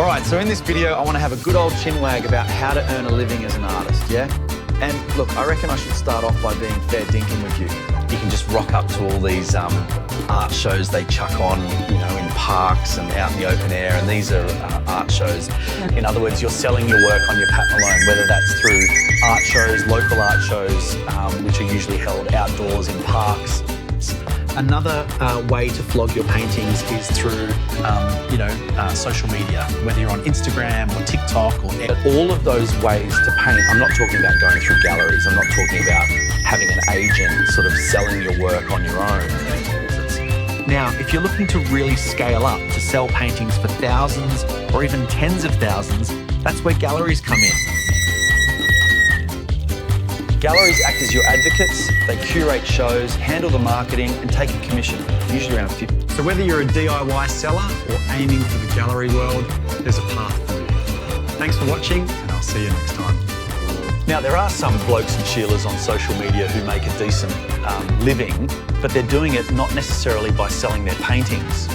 All right, so in this video, I want to have a good old chinwag about how to earn a living as an artist, yeah? And look, I reckon I should start off by being fair dinkum with you. You can just rock up to all these art shows they chuck on, you know, in parks and out in the open air, and these are art shows. In other words, you're selling your work on your Pat Malone, whether that's through art shows, local art shows, which are usually held outdoors in parks. Another way to flog your paintings is through, social media, whether you're on Instagram or TikTok or all of those ways to paint. I'm not talking about going through galleries. I'm not talking about having an agent sort of selling your work on your own. Now, if you're looking to really scale up to sell paintings for thousands or even tens of thousands, that's where galleries come in. Galleries act as your advocates. They curate shows, handle the marketing, and take a commission, usually around 50. So whether you're a DIY seller or aiming for the gallery world, there's a path for you. Thanks for watching, and I'll see you next time. Now, there are some blokes and Sheilas on social media who make a decent living, but they're doing it not necessarily by selling their paintings.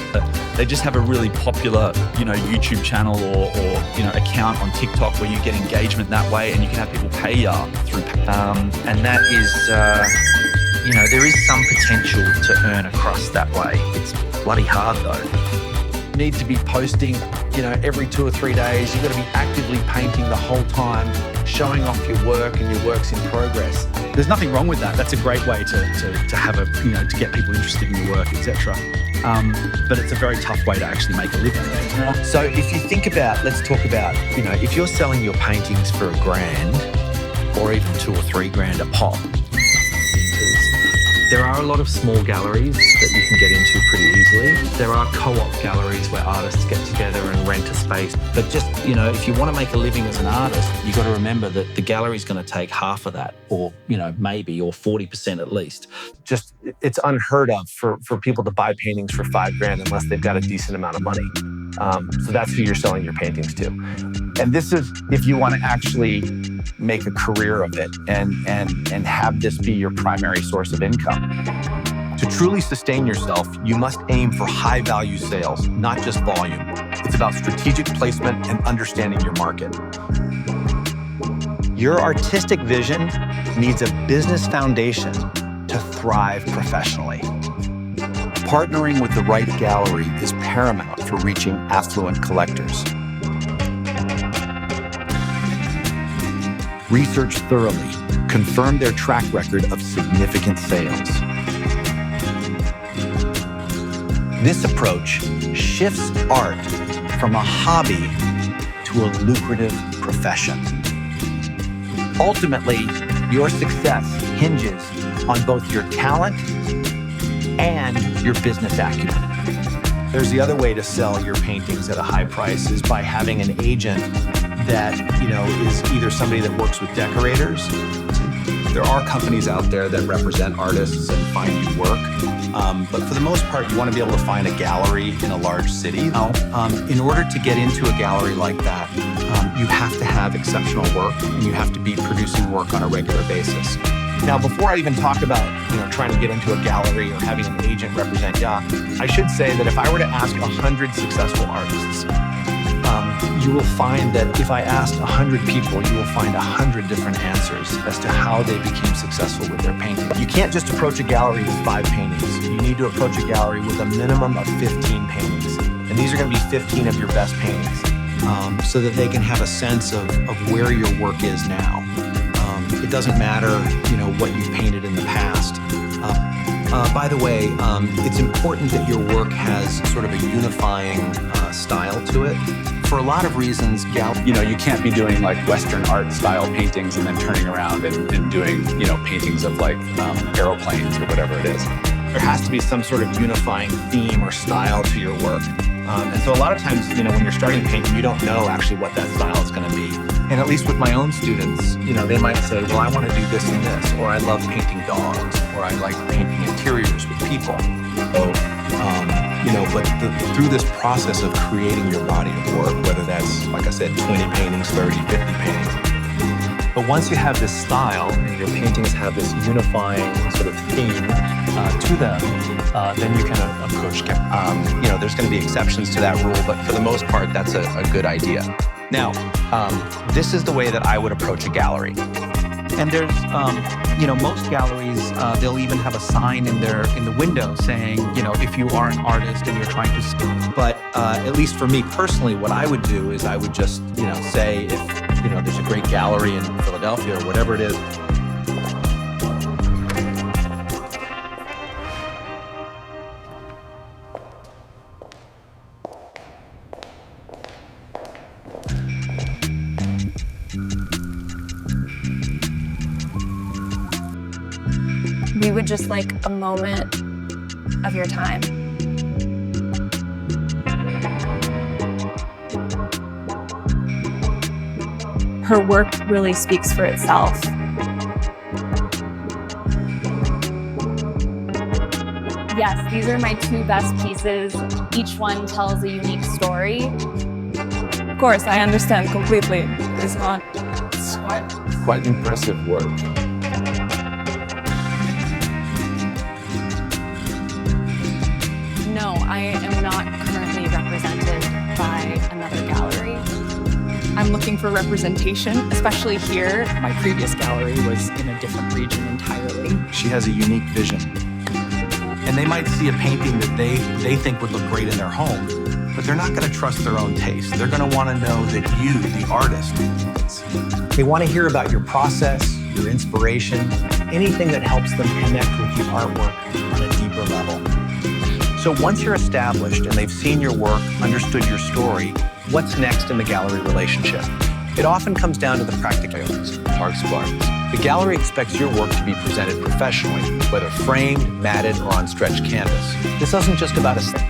They just have a really popular, YouTube channel or account on TikTok where you get engagement that way, and you can have people pay you through. And that is, there is some potential to earn a crust that way. It's bloody hard though. You need to be posting, every 2 or 3 days. You've got to be actively painting the whole time, showing off your work and your work's in progress. There's nothing wrong with that. That's a great way to have to get people interested in your work, etc. But it's a very tough way to actually make a living. So if you think about, let's talk about, if you're selling your paintings for $1,000 or even $2 or $3 a pop, there are a lot of small galleries that you can get into pretty easily. There are co-op galleries where artists get together and rent a space. But just, if you want to make a living as an artist, you've got to remember that the gallery's going to take half of that, or, maybe, or 40% at least. Just, it's unheard of for people to buy paintings for $5,000 unless they've got a decent amount of money. So that's who you're selling your paintings to. And this is if you want to actually make a career of it and have this be your primary source of income. To truly sustain yourself, you must aim for high-value sales, not just volume. It's about strategic placement and understanding your market. Your artistic vision needs a business foundation to thrive professionally. Partnering with the right gallery is paramount for reaching affluent collectors. Research thoroughly. Confirm their track record of significant sales. This approach shifts art from a hobby to a lucrative profession. Ultimately, your success hinges on both your talent and your business acumen. There's the other way to sell your paintings at a high price is by having an agent that, is either somebody that works with decorators. There are companies out there that represent artists and find you work. But for the most part, you want to be able to find a gallery in a large city. In order to get into a gallery like that, you have to have exceptional work and you have to be producing work on a regular basis. Now, before I even talk about, trying to get into a gallery or having an agent represent you, I should say that if I were to ask 100 successful artists, you will find that if I asked 100 people, you will find 100 different answers as to how they became successful with their painting. You can't just approach a gallery with 5 paintings. You need to approach a gallery with a minimum of 15 paintings. And these are going to be 15 of your best paintings so that they can have a sense of where your work is now. It doesn't matter, what you've painted in the past. By the way, it's important that your work has sort of a unifying style to it. For a lot of reasons, you can't be doing like Western art style paintings and then turning around and doing, paintings of like aeroplanes or whatever it is. There has to be some sort of unifying theme or style to your work. And so a lot of times, when you're starting painting, you don't know actually what that style is going to be. And at least with my own students, they might say, well, I want to do this and this, or I love painting dogs, or I like painting interiors with people. So, but through this process of creating your body of work, whether that's, like I said, 20 paintings, 30, 50 paintings, But once you have this style and your paintings have this unifying sort of theme to them, then you can approach gallery. You know, there's going to be exceptions to that rule, but for the most part, that's a good idea. Now, this is the way that I would approach a gallery. And there's, you know, most galleries, they'll even have a sign in the window saying, you know, if you are an artist and you're trying to. But at least for me personally, what I would do is I would just, you know, say if, you know, there's a great gallery in Philadelphia or whatever it is. We would just like a moment of your time. Her work really speaks for itself. Yes, these are my two best pieces. Each one tells a unique story. Of course, I understand completely. It's not. It's quite impressive work. No, I am not currently represented by another gallery. I'm looking for representation, especially here. My previous gallery was in a different region entirely. She has a unique vision. And they might see a painting that they think would look great in their home, but they're not going to trust their own taste. They're going to want to know that you, the artist, they want to hear about your process, your inspiration, anything that helps them connect with your artwork on a deeper level. So once you're established and they've seen your work, understood your story, what's next in the gallery relationship? It often comes down to the practicalities, Park Spartans. The gallery expects your work to be presented professionally, whether framed, matted, or on stretched canvas. This isn't just about aesthetic.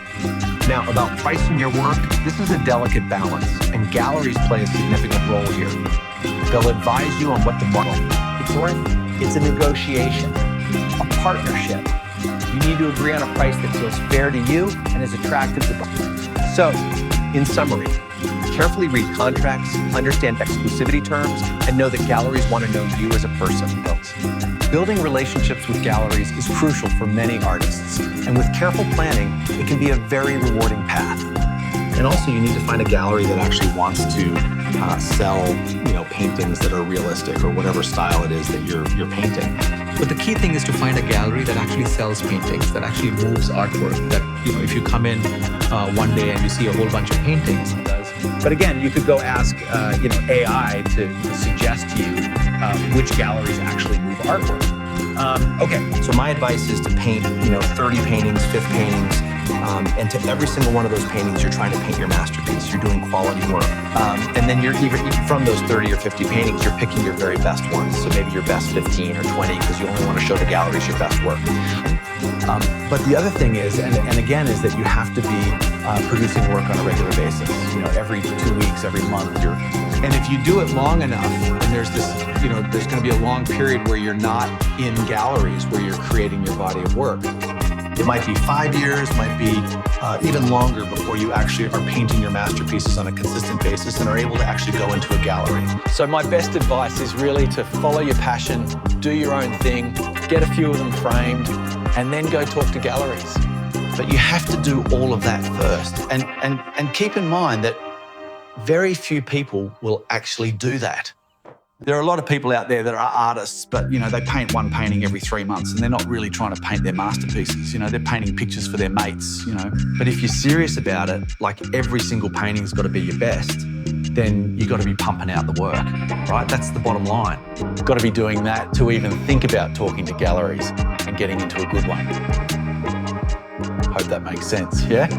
Now, about pricing your work, this is a delicate balance, and galleries play a significant role here. They'll advise you on what the market is worth. It's a negotiation, a partnership. You need to agree on a price that feels fair to you and is attractive to both. So, in summary, carefully read contracts, understand exclusivity terms, and know that galleries want to know you as a person. Building relationships with galleries is crucial for many artists, and with careful planning, it can be a very rewarding path. And also, you need to find a gallery that actually wants to sell, you know, paintings that are realistic or whatever style it is that you're painting. But the key thing is to find a gallery that actually sells paintings, that actually moves artwork, that, you know, if you come in one day and you see a whole bunch of paintings. But again, you could go ask, you know, AI to suggest to you which galleries actually move artwork. Okay, so my advice is to paint, you know, 30 paintings, 50 paintings, and to every single one of those paintings, you're trying to paint your masterpiece. You're doing quality work. And then you're even from those 30 or 50 paintings, you're picking your very best ones. So maybe your best 15 or 20, because you only want to show the galleries your best work. But the other thing is, and again, is that you have to be producing work on a regular basis. You know, every 2 weeks, every month. And if you do it long enough, and there's this, you know, there's going to be a long period where you're not in galleries, where you're creating your body of work. It might be 5 years, might be even longer before you actually are painting your masterpieces on a consistent basis and are able to actually go into a gallery. So my best advice is really to follow your passion, do your own thing, get a few of them framed, and then go talk to galleries. But you have to do all of that first. And keep in mind that very few people will actually do that. There are a lot of people out there that are artists, but, you know, they paint one painting every 3 months and they're not really trying to paint their masterpieces. You know, they're painting pictures for their mates, you know. But if you're serious about it, like every single painting's got to be your best, then you've got to be pumping out the work, right? That's the bottom line. You've got to be doing that to even think about talking to galleries and getting into a good one. Hope that makes sense, yeah?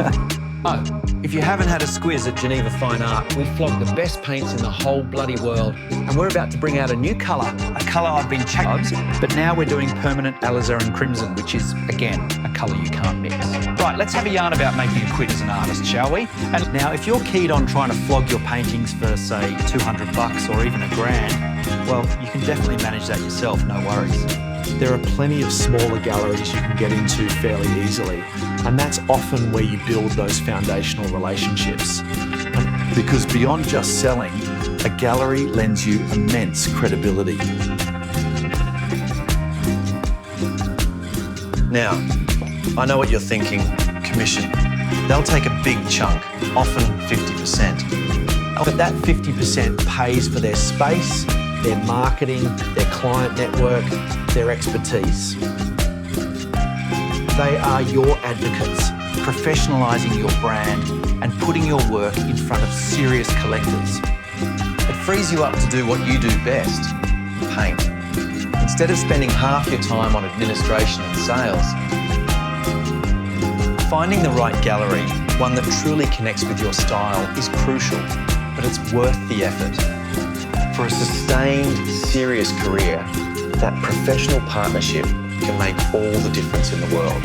Oh, if you haven't had a squiz at Geneva Fine Art, we've flogged the best paints in the whole bloody world, and we're about to bring out a new colour, a colour I've been checking, but now we're doing permanent alizarin crimson, which is, again, a colour you can't mix. Right, let's have a yarn about making a quid as an artist, shall we? And now, if you're keen on trying to flog your paintings for, say, $200 or even $1,000, well, you can definitely manage that yourself, no worries. There are plenty of smaller galleries you can get into fairly easily, and that's often where you build those foundational relationships. Because beyond just selling, A gallery lends you immense credibility. Now, I know what you're thinking, commission. They'll take a big chunk, often 50%. But that 50% pays for their space, their marketing, their client network, their expertise. They are your advocates, professionalizing your brand and putting your work in front of serious collectors. It frees you up to do what you do best, paint. Instead of spending half your time on administration and sales. Finding the right gallery, one that truly connects with your style, is crucial, but it's worth the effort. For a sustained, serious career, that professional partnership can make all the difference in the world.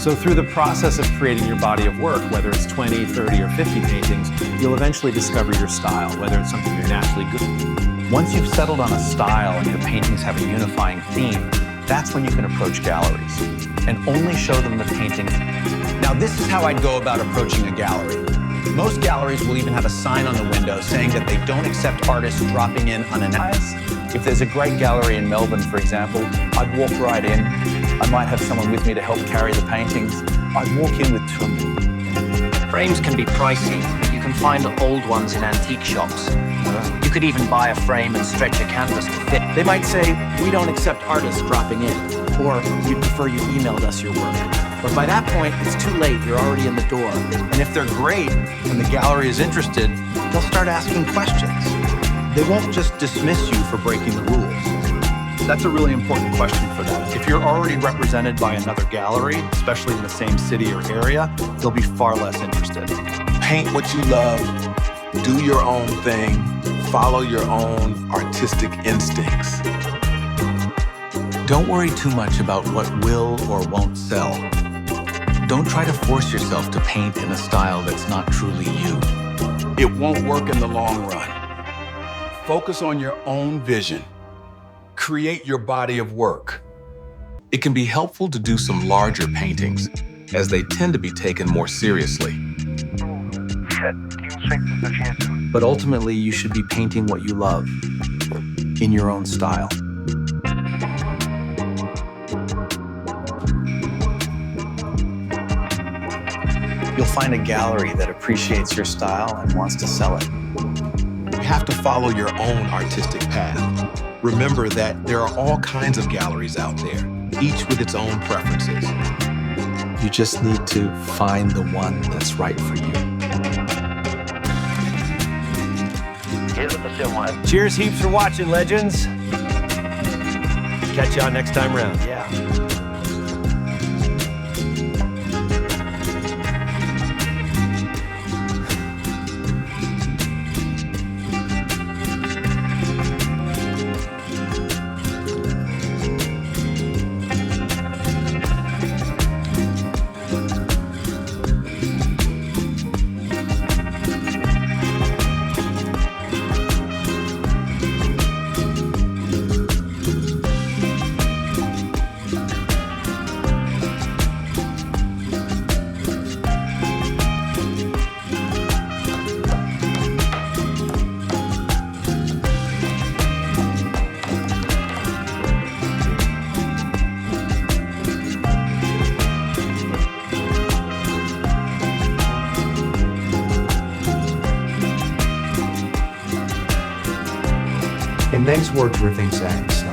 So through the process of creating your body of work, whether it's 20, 30, or 50 paintings, you'll eventually discover your style, whether it's something you're naturally good at. Once you've settled on a style and your paintings have a unifying theme, that's when you can approach galleries and only show them the paintings. Now, this is how I'd go about approaching a gallery. Most galleries will even have a sign on the window saying that they don't accept artists dropping in unannounced. If there's a great gallery in Melbourne, for example, I'd walk right in. I might have someone with me to help carry the paintings. I'd walk in with two of them. Frames can be pricey, but you can find old ones in antique shops. You could even buy a frame and stretch a canvas to fit. They might say, we don't accept artists dropping in, or we'd prefer you emailed us your work. But by that point, it's too late. You're already in the door. And if they're great and the gallery is interested, they'll start asking questions. They won't just dismiss you for breaking the rules. That's a really important question for them. If you're already represented by another gallery, especially in the same city or area, they'll be far less interested. Paint what you love, do your own thing, follow your own artistic instincts. Don't worry too much about what will or won't sell. Don't try to force yourself to paint in a style that's not truly you. It won't work in the long run. Focus on your own vision. Create your body of work. It can be helpful to do some larger paintings, as they tend to be taken more seriously. But ultimately, you should be painting what you love in your own style. You'll find a gallery that appreciates your style and wants to sell it. You have to follow your own artistic path. Remember that there are all kinds of galleries out there, each with its own preferences. You just need to find the one that's right for you. Cheers heaps for watching, legends. Catch y'all next time round. Yeah. Immense work to Rithink Sands.